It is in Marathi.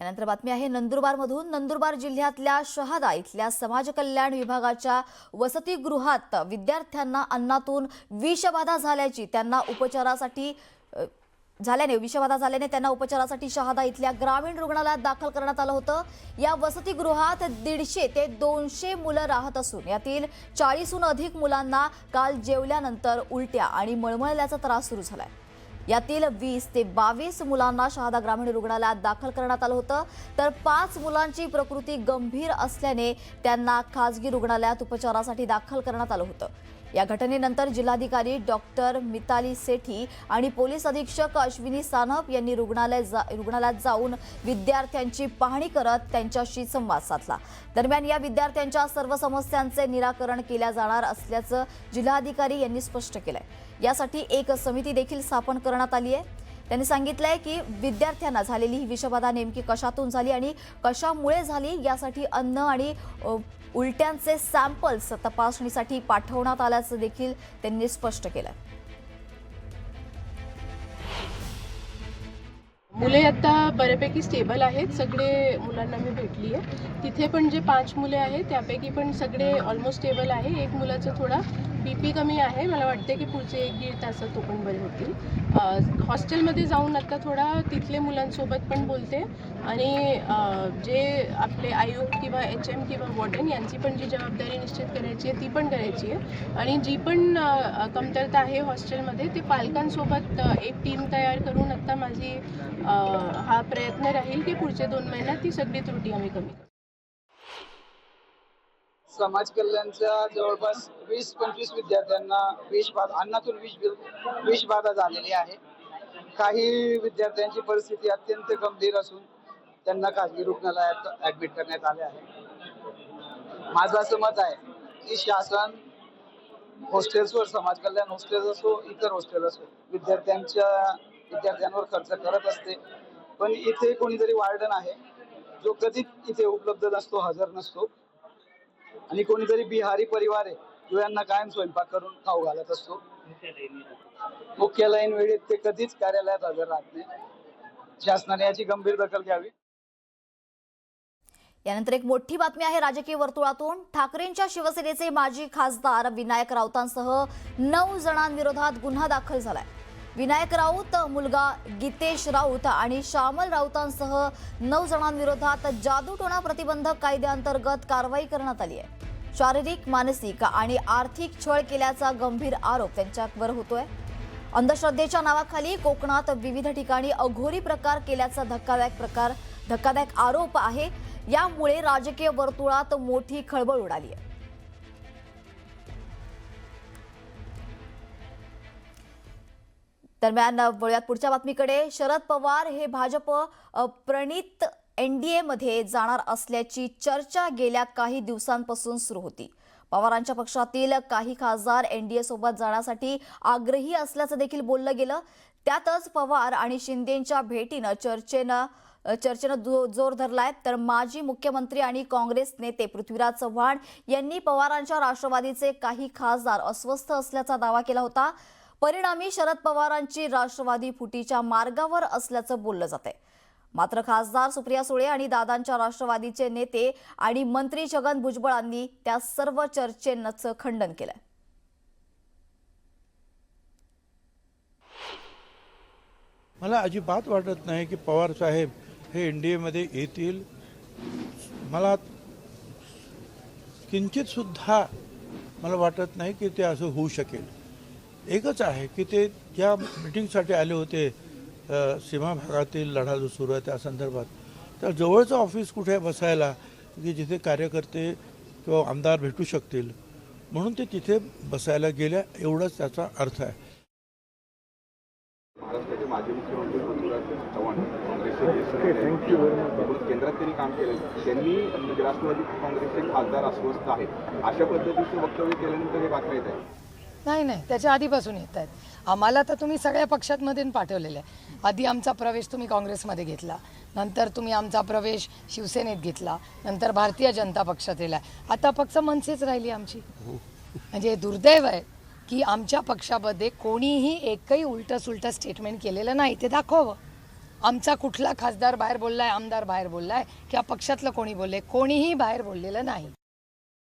यानंतर बातमी आहे नंदुरबारमधून। नंदुरबार जिल्ह्यातल्या शहादा इथल्या समाज कल्याण विभागाच्या वसतिगृहात विद्यार्थ्यांना अन्नातून विषबाधा झाल्याची विषबाधा झाल्याने त्यांना उपचारासाठी शहादा इथल्या ग्रामीण रुग्णालयात दाखल करण्यात आलं होतं। या वसतिगृहात 150 ते 200 मुलं राहत असून यातील 40हून अधिक मुलांना काल जेवल्यानंतर उलट्या आणि मळमळल्याचा त्रास सुरू झालाय। यातील 20 ते 22 मुलांना शहादा ग्रामीण रुग्णालयात दाखल करण्यात आलं होतं, तर 5 मुलांची प्रकृती गंभीर असल्याने त्यांना खासगी रुग्णालयात उपचारासाठी दाखल करण्यात आलं होतं। या घटनेनंतर जिल्हाधिकारी डॉक्टर मिताली सेठी आणि पोलीस अधीक्षक अश्विनी सानप यांनी रुग्णालयात जाऊन विद्यार्थ्यांची पाहणी करत त्यांच्याशी संवाद साधला। दरम्यान या विद्यार्थ्यांच्या सर्व समस्यांचे निराकरण केले जाणार असल्याचं जिल्हाधिकारी यांनी स्पष्ट केलंय। यासाठी एक समिती देखील स्थापन करण्यात आली आहे। त्यांनी सांगितलंय की विद्यार्थ्यांना झालेली ही विषबाधा नेमकी कशातून झाली आणि कशामुळे झाली यासाठी अन्न आणि उलट्यांचे सॅम्पल्स तपासणीसाठी पाठवण्यात आल्याचं देखील त्यांनी स्पष्ट केलं। मुले आता बऱ्यापैकी स्टेबल आहेत। सगळे मुलांना मी भेटली आहे। तिथे पण जे 5 मुले आहेत त्यापैकी पण सगळे ऑलमोस्ट स्टेबल आहे। एक मुलाचा थोडा बीपी कमी आहे, मला वाटते की पुढचे 1-1.5 तासात तो पण बरे होतील। हॉस्टेलमध्ये जाऊन आता थोडा तिथले मुलांसोबत पण बोलते आणि जे आपले आयुक्त किंवा HM किंवा वॉर्डन यांची पण जी जबाबदारी निश्चित करायची आहे ती पण करायची आहे आणि जी पण कमतरता आहे हॉस्टेलमध्ये ते पालकांसोबत एक टीम तयार करून आता माझी हा प्रयत्न राहील की पुढचे 2 महिन्यात ती सगळी त्रुटी आम्ही कमी करू। समाज कल्याणच्या जवळपास 20-25 विद्यार्थ्यांना अन्नातून विषबाधा झालेली आहे। काही विद्यार्थ्यांची परिस्थिती अत्यंत गंभीर असून त्यांना खासगी रुग्णालयात ऍडमिट करण्यात आले आहे। माझं असं मत आहे की शासन हॉस्टेल्सवर, समाज कल्याण हॉस्टेल असो इतर हॉस्टेल असो, विद्यार्थ्यांवर खर्च करत असते, पण इथे कोणीतरी वार्डन आहे जो कधीच इथे उपलब्ध नसतो, हजर नसतो आणि कोणीतरी बिहारी परिवार आहे जो यांना कायम स्वयंपाक करून खाऊ घालत असतो। मुख्यालयीन वेळेत ते कधीच कार्यालयात हजर राहत नाही। शासनाने याची गंभीर दखल घ्यावी। यानंतर एक मोठी बातमी आहे राजकीय वर्तुळातून। ठाकरेंच्या शिवसेनेचे माजी खासदार विनायक राऊतांसह 9 जणांविरोधात गुन्हा दाखल झालाय। विनायक राऊत, मुलगा गीतेश राऊत आणि श्यामल राऊतांसह 9 जणांविरोधात जादूटोणा प्रतिबंधक कायद्याअंतर्गत कारवाई करण्यात आली आहे। शारीरिक, मानसिक आणि आर्थिक छळ केल्याचा गंभीर आरोप त्यांच्यावर होतोय। अंधश्रद्धेच्या नावाखाली कोकणात विविध ठिकाणी अघोरी प्रकार केल्याचा धक्कादायक आरोप आहे। यामुळे राजकीय वर्तुळात मोठी खळबळ उडाली आहे। दरम्यान वळूयात पुढच्या बातमीकडे। शरद पवार हे भाजप प्रणित NDA मध्ये जाणार असल्याची चर्चा गेल्या काही दिवसांपासून सुरू होती। पवारांच्या पक्षातील काही खासदार NDA सोबत जाण्यासाठी आग्रही असल्याचं देखील बोललं गेलं। त्यातच पवार आणि शिंदेंच्या भेटीनं चर्चेनं जोर धरलाय। तर माजी मुख्यमंत्री आणि काँग्रेस नेते पृथ्वीराज चव्हाण यांनी पवारांच्या राष्ट्रवादीचे काही खासदार अस्वस्थ असल्याचा दावा केला होता। परिणामी शरद पवारांची राष्ट्रवादी फुटीच्या मार्गावर असल्याचं बोललं जातंय। मात्र खासदार सुप्रिया सुळे आणि दादांच्या राष्ट्रवादीचे नेते आणि मंत्री छगन भुजबळांनी त्या सर्व चर्चेचं खंडन केलंय। मला अजिबात वाटत नाही की पवार साहेब हे NDA मध्ये येतील। मला किंचित सुद्धा मला वाटत नाही की ते असं होऊ शकेल। एकच आहे की ते ज्या मीटिंगसाठी आले होते सीमा भागातील लढा जो सुरू आहे त्या संदर्भात, त्या जवळचं ऑफिस कुठे बसायला की जिथे कार्यकर्ते किंवा आमदार भेटू शकतील म्हणून ते तिथे बसायला गेल्या, एवढाच त्याचा अर्थ आहे। महाराष्ट्राचे माजी मुख्यमंत्री पृथ्वीराज चव्हाण काँग्रेसचे केंद्रात त्यांनी काम केलं, त्यांनी राष्ट्रवादी काँग्रेसचे खासदार अस्वस्थ आहेत अशा पद्धतीचं वक्तव्य केल्यानंतर हे बातम्या येत आहे। नाही, त्याच्या आधीपासून येत आहेत। आम्हाला तर तुम्ही सगळ्या पक्षांमध्ये पाठवलेलं आहे। आधी आमचा प्रवेश तुम्ही काँग्रेसमध्ये घेतला, नंतर तुम्ही आमचा प्रवेश शिवसेनेत घेतला, नंतर भारतीय जनता पक्षात केला, आता फक्त मनसेच राहिली आमची। म्हणजे दुर्दैव आहे की आमच्या पक्षामध्ये कोणीही एकही उलटं सुलटं स्टेटमेंट केलेलं नाही, ते दाखवावं। आमचा कुठला खासदार बाहेर बोललाय, आमदार बाहेर बोललाय किंवा पक्षातलं कोणी बोलले, कोणीही बाहेर बोललेलं नाही.